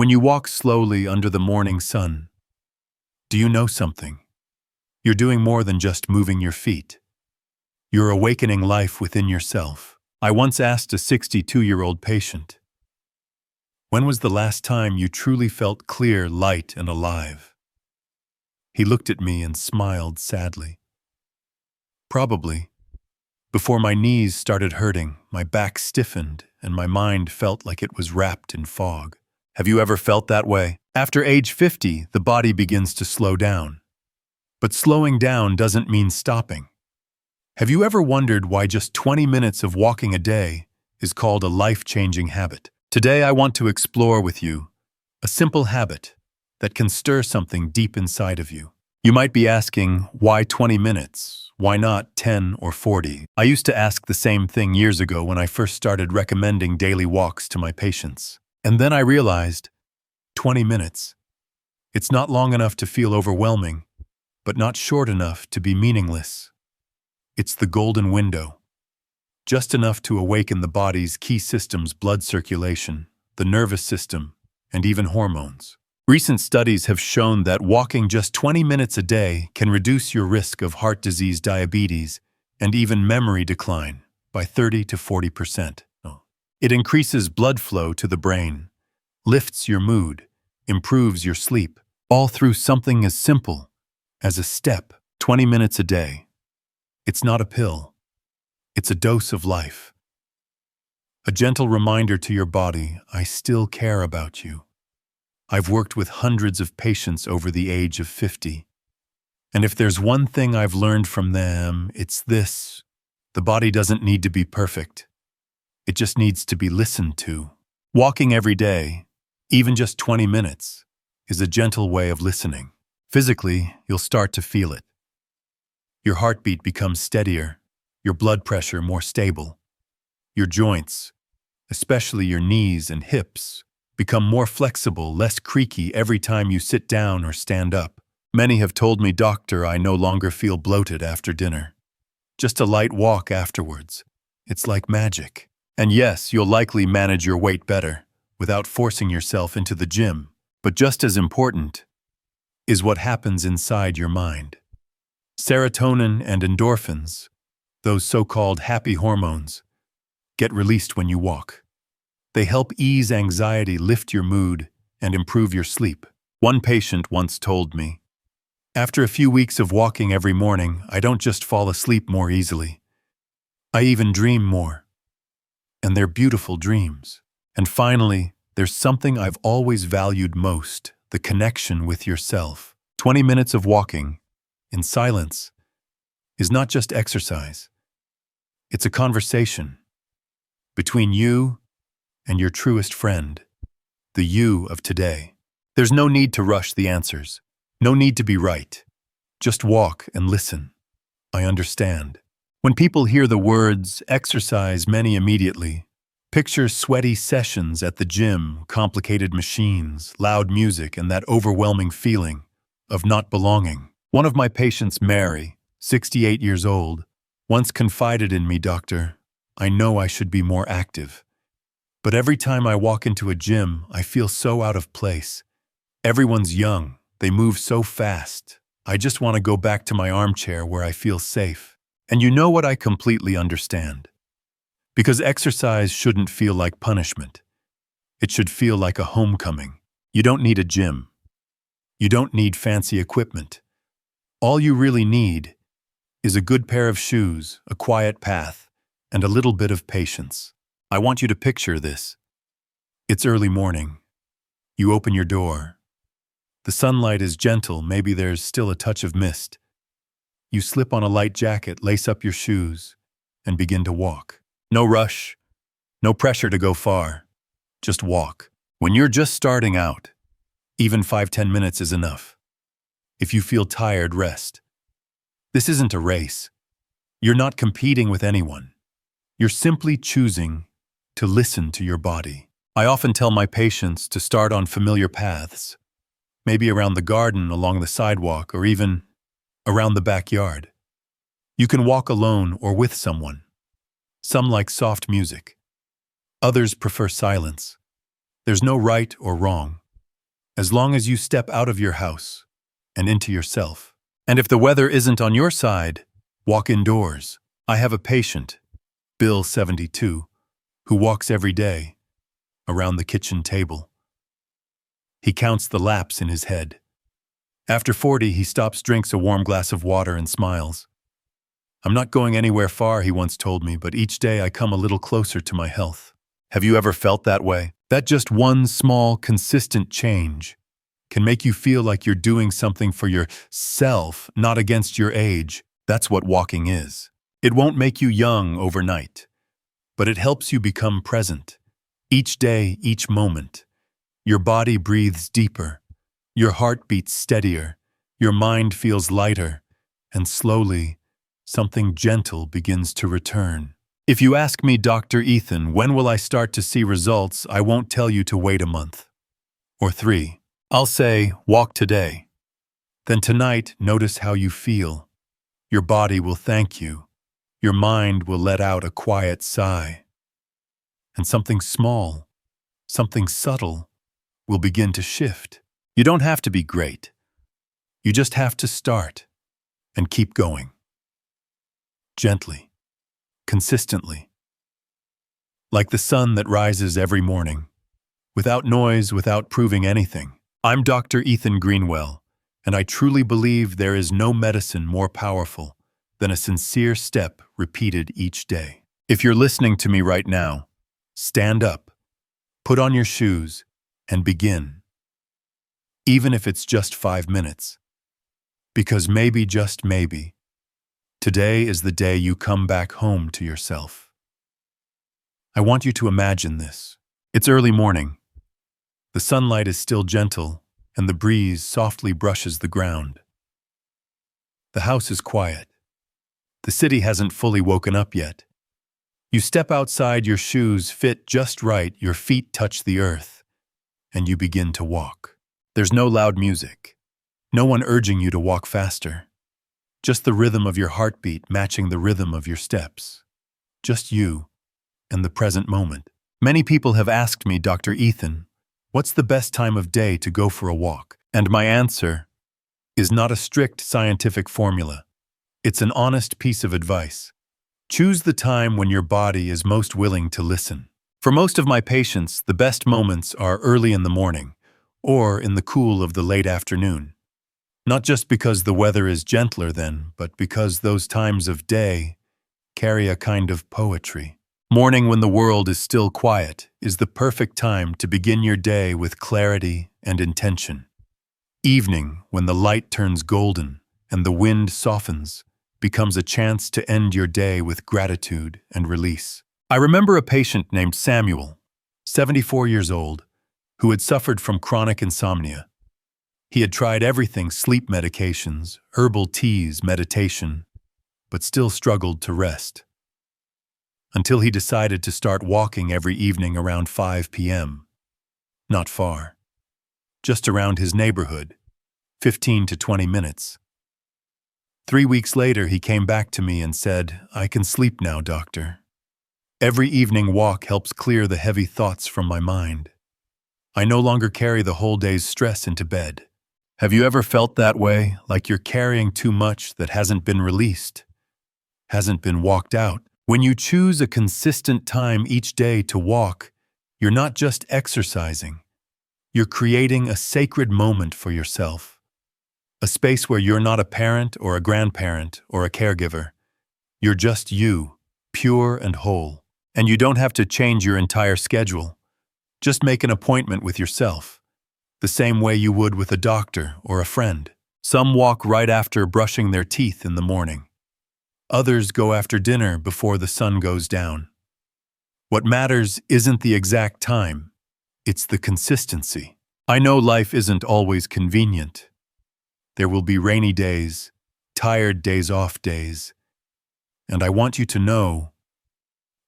When you walk slowly under the morning sun, do you know something? You're doing more than just moving your feet. You're awakening life within yourself. I once asked a 62-year-old patient, "When was the last time you truly felt clear, light, and alive?" He looked at me and smiled sadly. "Probably. Before my knees started hurting, my back stiffened, and my mind felt like it was wrapped in fog." Have you ever felt that way? After age 50, the body begins to slow down. But slowing down doesn't mean stopping. Have you ever wondered why just 20 minutes of walking a day is called a life-changing habit? Today I want to explore with you a simple habit that can stir something deep inside of you. You might be asking, why 20 minutes? Why not 10 or 40? I used to ask the same thing years ago when I first started recommending daily walks to my patients. And then I realized, 20 minutes. It's not long enough to feel overwhelming, but not short enough to be meaningless. It's the golden window. Just enough to awaken the body's key systems, blood circulation, the nervous system, and even hormones. Recent studies have shown that walking just 20 minutes a day can reduce your risk of heart disease, diabetes, and even memory decline by 30 to 40%. It increases blood flow to the brain, lifts your mood, improves your sleep, all through something as simple as a step. 20 minutes a day. It's not a pill. It's a dose of life. A gentle reminder to your body, I still care about you. I've worked with hundreds of patients over the age of 50. And if there's one thing I've learned from them, it's this: the body doesn't need to be perfect. It just needs to be listened to. Walking every day, even just 20 minutes, is a gentle way of listening. Physically, you'll start to feel it. Your heartbeat becomes steadier, your blood pressure more stable. Your joints, especially your knees and hips, become more flexible, less creaky every time you sit down or stand up. Many have told me, "Doctor, I no longer feel bloated after dinner. Just a light walk afterwards. It's like magic." And yes, you'll likely manage your weight better without forcing yourself into the gym. But just as important is what happens inside your mind. Serotonin and endorphins, those so-called happy hormones, get released when you walk. They help ease anxiety, lift your mood, and improve your sleep. One patient once told me, "After a few weeks of walking every morning, I don't just fall asleep more easily. I even dream more. And they're beautiful dreams." And finally, there's something I've always valued most, the connection with yourself. 20 minutes of walking, in silence, is not just exercise. It's a conversation between you and your truest friend, the you of today. There's no need to rush the answers, no need to be right. Just walk and listen. I understand. When people hear the words exercise, many immediately picture sweaty sessions at the gym, complicated machines, loud music, and that overwhelming feeling of not belonging. One of my patients, Mary, 68 years old, once confided in me, "Doctor, I know I should be more active. But every time I walk into a gym, I feel so out of place. Everyone's young, they move so fast. I just want to go back to my armchair where I feel safe." And you know what? I completely understand. Because exercise shouldn't feel like punishment. It should feel like a homecoming. You don't need a gym. You don't need fancy equipment. All you really need is a good pair of shoes, a quiet path, and a little bit of patience. I want you to picture this. It's early morning. You open your door. The sunlight is gentle, maybe there's still a touch of mist. You slip on a light jacket, lace up your shoes, and begin to walk. No rush, no pressure to go far. Just walk. When you're just starting out, even 5-10 minutes is enough. If you feel tired, rest. This isn't a race. You're not competing with anyone. You're simply choosing to listen to your body. I often tell my patients to start on familiar paths, maybe around the garden, along the sidewalk, or even around the backyard. You can walk alone or with someone. Some like soft music. Others prefer silence. There's no right or wrong. as long as you step out of your house and into yourself. And if the weather isn't on your side, walk indoors. I have a patient, Bill 72, who walks every day around the kitchen table. He counts the laps in his head. After 40, he stops, drinks a warm glass of water, and smiles. I'm not going anywhere far, he once told me, but each day I come a little closer to my health. Have you ever felt that way? That just one small, consistent change can make you feel like you're doing something for yourself, not against your age. That's what walking is. It won't make you young overnight, but it helps you become present. Each day, each moment. Your body breathes deeper. Your heart beats steadier. Your mind feels lighter. And slowly, something gentle begins to return. If you ask me, Dr. Ethan, when will I start to see results, I won't tell you to wait a month or 3. I'll say, walk today. Then tonight, notice how you feel. Your body will thank you. Your mind will let out a quiet sigh. And something small, something subtle, will begin to shift. You don't have to be great. You just have to start and keep going. Gently, consistently. Like the sun that rises every morning, without noise, without proving anything. I'm Dr. Ethan Greenwell, and I truly believe there is no medicine more powerful than a sincere step repeated each day. If you're listening to me right now, stand up, put on your shoes, and begin. Even if it's just 5 minutes. Because maybe, just maybe, today is the day you come back home to yourself. I want you to imagine this. It's early morning. The sunlight is still gentle, and the breeze softly brushes the ground. The house is quiet. The city hasn't fully woken up yet. You step outside, your shoes fit just right, your feet touch the earth, and you begin to walk. There's no loud music, no one urging you to walk faster. Just the rhythm of your heartbeat matching the rhythm of your steps. Just you and the present moment. Many people have asked me, Dr. Ethan, what's the best time of day to go for a walk? And my answer is not a strict scientific formula. It's an honest piece of advice. Choose the time when your body is most willing to listen. For most of my patients, the best moments are early in the morning or in the cool of the late afternoon. Not just because the weather is gentler then, but because those times of day carry a kind of poetry. Morning, when the world is still quiet, is the perfect time to begin your day with clarity and intention. Evening, when the light turns golden and the wind softens, becomes a chance to end your day with gratitude and release. I remember a patient named Samuel, 74 years old, who had suffered from chronic insomnia. He had tried everything: sleep medications, herbal teas, meditation, but still struggled to rest. Until he decided to start walking every evening around 5 p.m. Not far. Just around his neighborhood, 15 to 20 minutes. 3 weeks later, he came back to me and said, "I can sleep now, doctor. Every evening walk helps clear the heavy thoughts from my mind. I no longer carry the whole day's stress into bed." Have you ever felt that way, like you're carrying too much that hasn't been released, hasn't been walked out? When you choose a consistent time each day to walk, you're not just exercising. You're creating a sacred moment for yourself. A space where you're not a parent or a grandparent or a caregiver. You're just you, pure and whole. And you don't have to change your entire schedule. Just make an appointment with yourself, the same way you would with a doctor or a friend. Some walk right after brushing their teeth in the morning. Others go after dinner before the sun goes down. What matters isn't the exact time, it's the consistency. I know life isn't always convenient. There will be rainy days, tired days off days, and I want you to know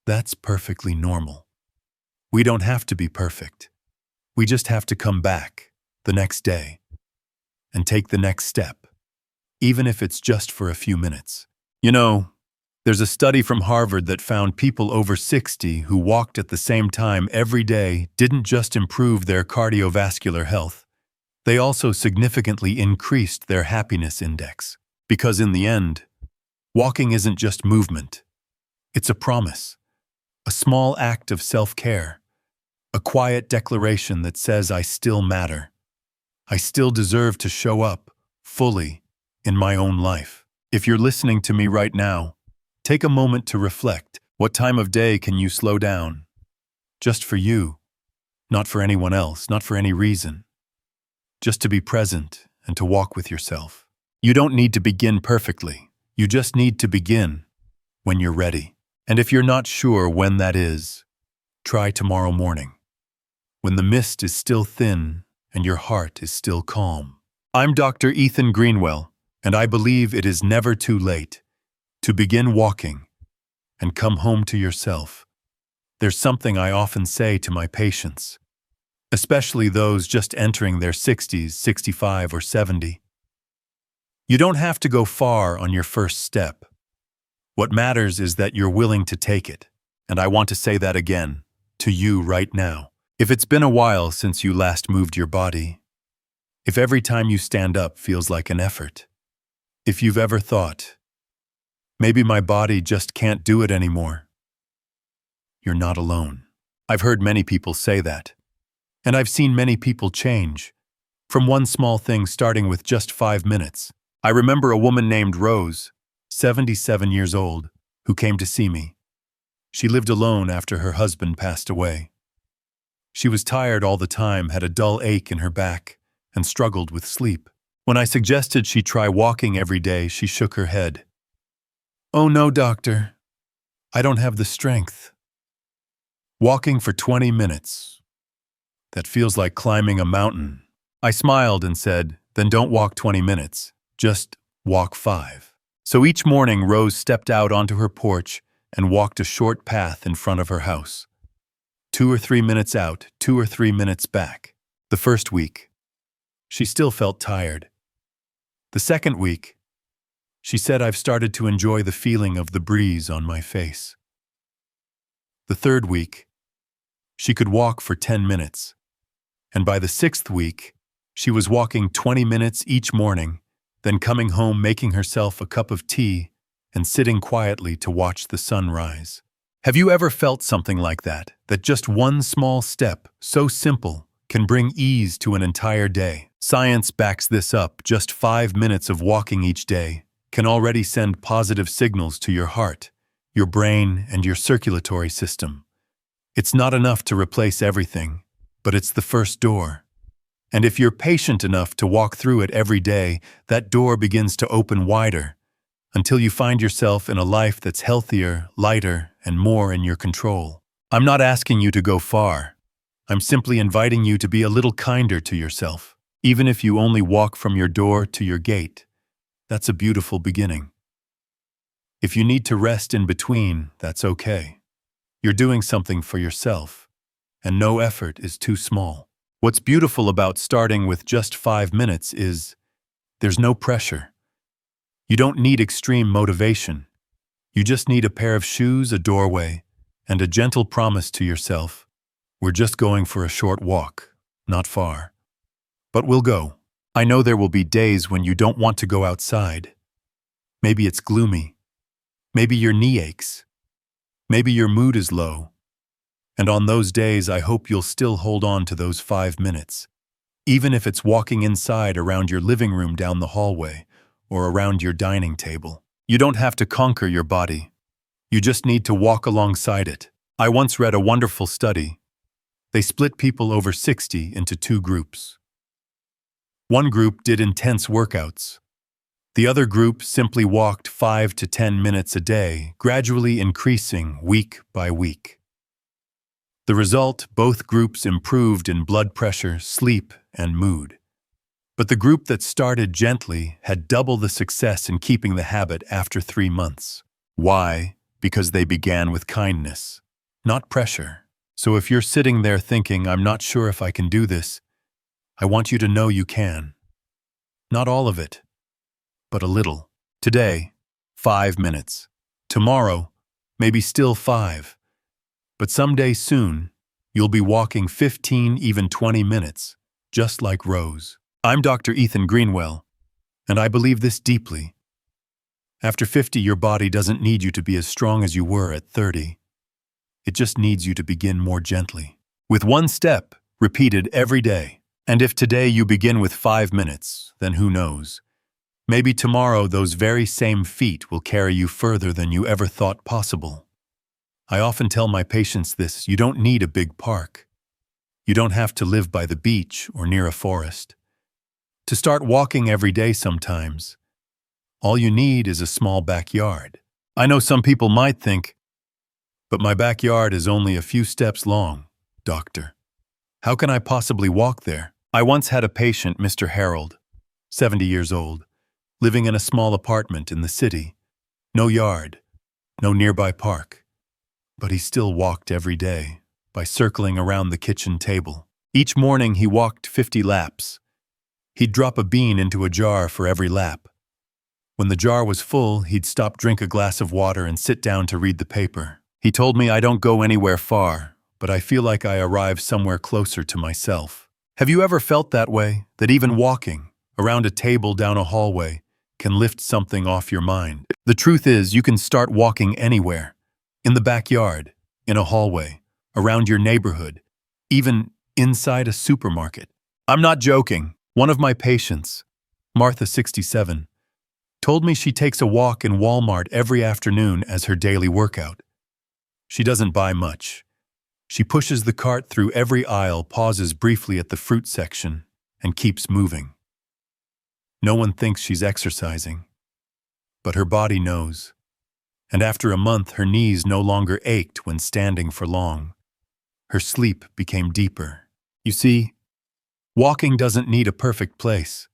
that's perfectly normal. We don't have to be perfect. We just have to come back the next day and take the next step, even if it's just for a few minutes. You know, there's a study from Harvard that found people over 60 who walked at the same time every day didn't just improve their cardiovascular health, They also significantly increased their happiness index. Because in the end, walking isn't just movement. It's a promise, a small act of self-care, a quiet declaration that says I still matter. I still deserve to show up fully in my own life. If you're listening to me right now, take a moment to reflect. What time of day can you slow down? Just for you, not for anyone else, not for any reason. Just to be present and to walk with yourself. You don't need to begin perfectly. You just need to begin when you're ready. And if you're not sure when that is, try tomorrow morning, when the mist is still thin and your heart is still calm. I'm Dr. Ethan Greenwell, and I believe it is never too late to begin walking and come home to yourself. There's something I often say to my patients, especially those just entering their 60s, 65, or 70. You don't have to go far on your first step. What matters is that you're willing to take it. And I want to say that again, to you right now. If it's been a while since you last moved your body, if every time you stand up feels like an effort, if you've ever thought, maybe my body just can't do it anymore, you're not alone. I've heard many people say that. And I've seen many people change, from one small thing starting with just 5 minutes. I remember a woman named Rose, 77 years old, who came to see me. She lived alone after her husband passed away. She was tired all the time, had a dull ache in her back, and struggled with sleep. When I suggested she try walking every day, she shook her head. "Oh no, doctor. I don't have the strength." Walking for 20 minutes. That feels like climbing a mountain. I smiled and said, "Then don't walk 20 minutes. Just walk 5. So each morning, Rose stepped out onto her porch and walked a short path in front of her house. 2 or 3 minutes out, 2 or 3 minutes back. The first week, she still felt tired. The second week, she said, "I've started to enjoy the feeling of the breeze on my face." The third week, she could walk for 10 minutes. And by the 6th week, she was walking 20 minutes each morning, then coming home making herself a cup of tea and sitting quietly to watch the sun rise. Have you ever felt something like that just one small step, so simple, can bring ease to an entire day? Science backs this up. Just 5 minutes of walking each day can already send positive signals to your heart, your brain, and your circulatory system. It's not enough to replace everything, but it's the first door. And if you're patient enough to walk through it every day, that door begins to open wider until you find yourself in a life that's healthier, lighter, and more in your control. I'm not asking you to go far. I'm simply inviting you to be a little kinder to yourself. Even if you only walk from your door to your gate, that's a beautiful beginning. If you need to rest in between, that's okay. You're doing something for yourself, and no effort is too small. What's beautiful about starting with just 5 minutes is there's no pressure. You don't need extreme motivation. You just need a pair of shoes, a doorway, and a gentle promise to yourself. We're just going for a short walk, not far. But we'll go. I know there will be days when you don't want to go outside. Maybe it's gloomy. Maybe your knee aches. Maybe your mood is low. And on those days, I hope you'll still hold on to those 5 minutes. Even if it's walking inside around your living room down the hallway or around your dining table. You don't have to conquer your body. You just need to walk alongside it. I once read a wonderful study. They split people over 60 into 2 groups. One group did intense workouts. The other group simply walked 5 to 10 minutes a day, gradually increasing week by week. The result, both groups improved in blood pressure, sleep, and mood. But the group that started gently had double the success in keeping the habit after 3 months. Why? Because they began with kindness, not pressure. So if you're sitting there thinking, "I'm not sure if I can do this," I want you to know you can. Not all of it, but a little. Today, 5 minutes. Tomorrow, maybe still 5. But someday soon, you'll be walking 15, even 20 minutes, just like Rose. I'm Dr. Ethan Greenwell, and I believe this deeply. After 50, your body doesn't need you to be as strong as you were at 30. It just needs you to begin more gently. With one step, repeated every day. And if today you begin with 5 minutes, then who knows? Maybe tomorrow those very same feet will carry you further than you ever thought possible. I often tell my patients this: you don't need a big park. You don't have to live by the beach or near a forest. To start walking every day sometimes, all you need is a small backyard. I know some people might think, but my backyard is only a few steps long, doctor. How can I possibly walk there? I once had a patient, Mr. Harold, 70 years old, living in a small apartment in the city. No yard, no nearby park. But he still walked every day by circling around the kitchen table. Each morning he walked 50 laps. He'd drop a bean into a jar for every lap. When the jar was full, he'd stop, drink a glass of water, and sit down to read the paper. He told me, "I don't go anywhere far, but I feel like I arrive somewhere closer to myself." Have you ever felt that way? That even walking around a table down a hallway can lift something off your mind? The truth is, you can start walking anywhere. In the backyard, in a hallway, around your neighborhood, even inside a supermarket. I'm not joking. One of my patients, Martha, 67, told me she takes a walk in Walmart every afternoon as her daily workout. She doesn't buy much. She pushes the cart through every aisle, pauses briefly at the fruit section, and keeps moving. No one thinks she's exercising, but her body knows. And after a month, her knees no longer ached when standing for long. Her sleep became deeper. You see, walking doesn't need a perfect place.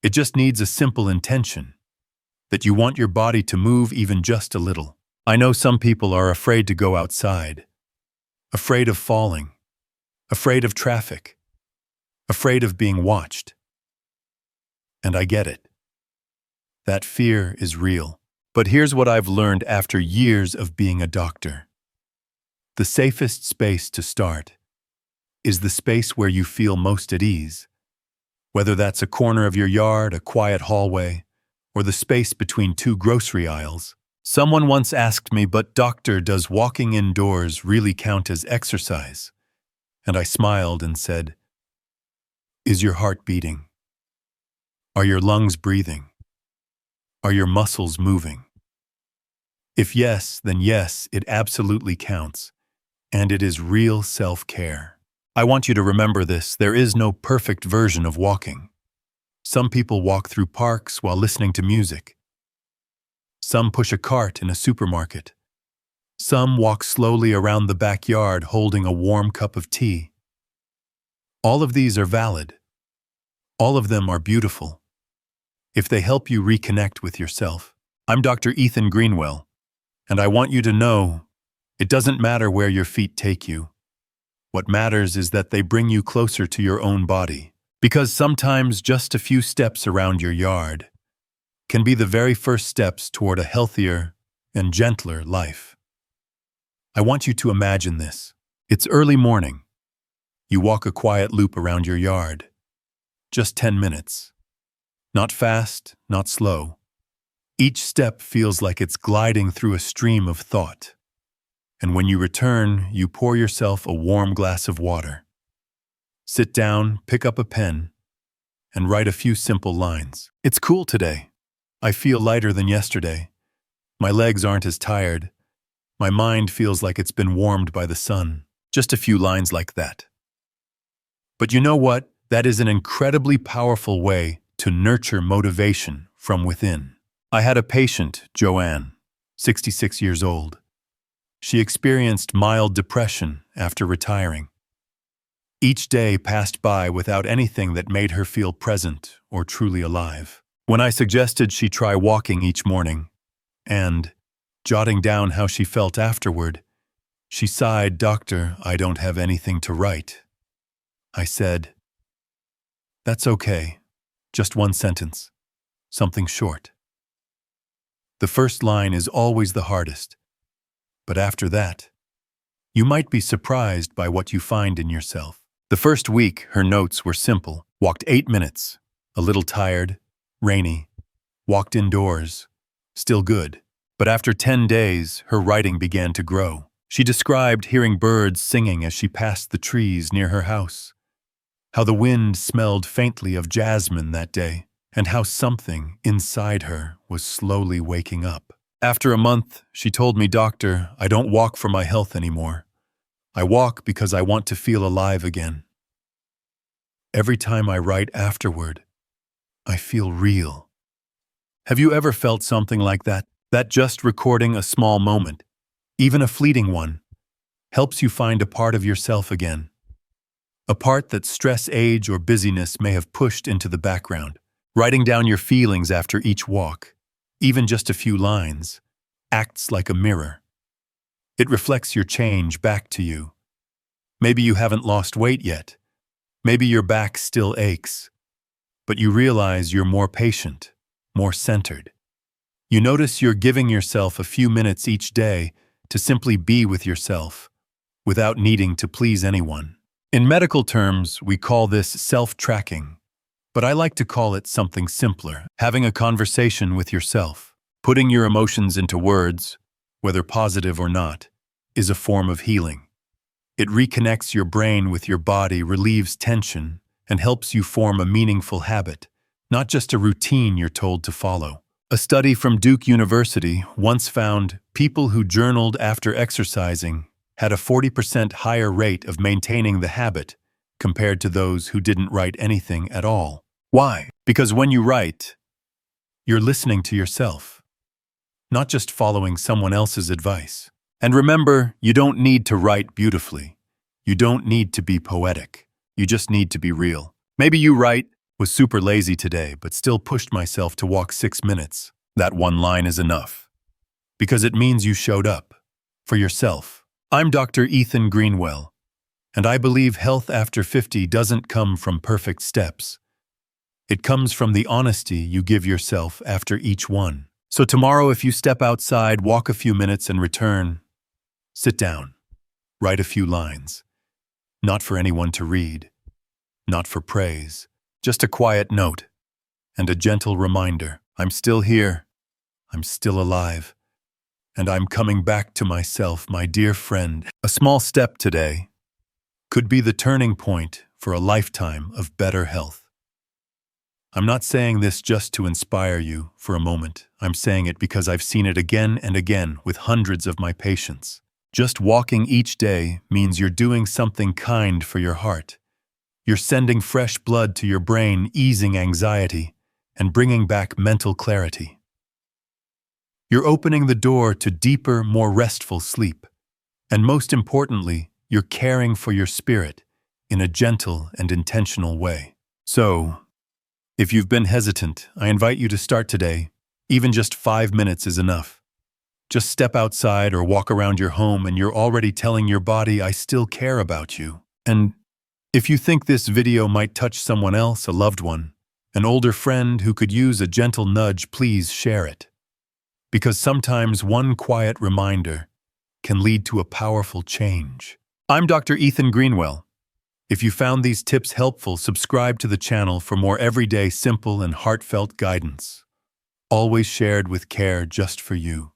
It just needs a simple intention, that you want your body to move even just a little. I know some people are afraid to go outside, afraid of falling, afraid of traffic, afraid of being watched. And I get it. That fear is real. But here's what I've learned after years of being a doctor. The safest space to start is the space where you feel most at ease. Whether that's a corner of your yard, a quiet hallway, or the space between 2 grocery aisles. Someone once asked me, "But doctor, does walking indoors really count as exercise?" And I smiled and said, "Is your heart beating? Are your lungs breathing? Are your muscles moving? If yes, then yes, it absolutely counts. And it is real self-care." I want you to remember this: there is no perfect version of walking. Some people walk through parks while listening to music. Some push a cart in a supermarket. Some walk slowly around the backyard holding a warm cup of tea. All of these are valid. All of them are beautiful, if they help you reconnect with yourself. I'm Dr. Ethan Greenwell, and I want you to know, it doesn't matter where your feet take you. What matters is that they bring you closer to your own body. Because sometimes just a few steps around your yard can be the very first steps toward a healthier and gentler life. I want you to imagine this. It's early morning. You walk a quiet loop around your yard. Just 10 minutes. Not fast, not slow. Each step feels like it's gliding through a stream of thought. And when you return, you pour yourself a warm glass of water. Sit down, pick up a pen, and write a few simple lines. "It's cool today. I feel lighter than yesterday. My legs aren't as tired. My mind feels like it's been warmed by the sun." Just a few lines like that. But you know what? That is an incredibly powerful way to nurture motivation from within. I had a patient, Joanne, 66 years old. She experienced mild depression after retiring. Each day passed by without anything that made her feel present or truly alive. When I suggested she try walking each morning and jotting down how she felt afterward, she sighed, "Doctor, I don't have anything to write." I said, "That's okay. Just one sentence. Something short." The first line is always the hardest. But after that, you might be surprised by what you find in yourself. The first week, her notes were simple. Walked 8 minutes, a little tired, rainy. Walked indoors, still good. But after 10 days, her writing began to grow. She described hearing birds singing as she passed the trees near her house, how the wind smelled faintly of jasmine that day, and how something inside her was slowly waking up. After a month, she told me, "Doctor, I don't walk for my health anymore. I walk because I want to feel alive again. Every time I write afterward, I feel real." Have you ever felt something like that? That just recording a small moment, even a fleeting one, helps you find a part of yourself again. A part that stress, age, or busyness may have pushed into the background. Writing down your feelings after each walk, even just a few lines, acts like a mirror. It reflects your change back to you. Maybe you haven't lost weight yet. Maybe your back still aches. But you realize you're more patient, more centered. You notice you're giving yourself a few minutes each day to simply be with yourself, without needing to please anyone. In medical terms, we call this self-tracking, but I like to call it something simpler: having a conversation with yourself. Putting your emotions into words, whether positive or not, is a form of healing. It reconnects your brain with your body, relieves tension, and helps you form a meaningful habit, not just a routine you're told to follow. A study from Duke University once found people who journaled after exercising had a 40% higher rate of maintaining the habit compared to those who didn't write anything at all. Why? Because when you write, you're listening to yourself, not just following someone else's advice. And remember, you don't need to write beautifully. You don't need to be poetic. You just need to be real. Maybe you write, "Was super lazy today, but still pushed myself to walk 6 minutes." That one line is enough, because it means you showed up for yourself. I'm Dr. Ethan Greenwell, and I believe health after 50 doesn't come from perfect steps. It comes from the honesty you give yourself after each one. So tomorrow, if you step outside, walk a few minutes and return, sit down, write a few lines. Not for anyone to read, not for praise, just a quiet note and a gentle reminder. I'm still here, I'm still alive, and I'm coming back to myself, my dear friend. A small step today could be the turning point for a lifetime of better health. I'm not saying this just to inspire you for a moment. I'm saying it because I've seen it again and again with hundreds of my patients. Just walking each day means you're doing something kind for your heart. You're sending fresh blood to your brain, easing anxiety, and bringing back mental clarity. You're opening the door to deeper, more restful sleep. And most importantly, you're caring for your spirit in a gentle and intentional way. So, if you've been hesitant, I invite you to start today. Even just 5 minutes is enough. Just step outside or walk around your home and you're already telling your body, "I still care about you." And if you think this video might touch someone else, a loved one, an older friend who could use a gentle nudge, please share it. Because sometimes one quiet reminder can lead to a powerful change. I'm Dr. Ethan Greenwell. If you found these tips helpful, subscribe to the channel for more everyday, simple, and heartfelt guidance. Always shared with care just for you.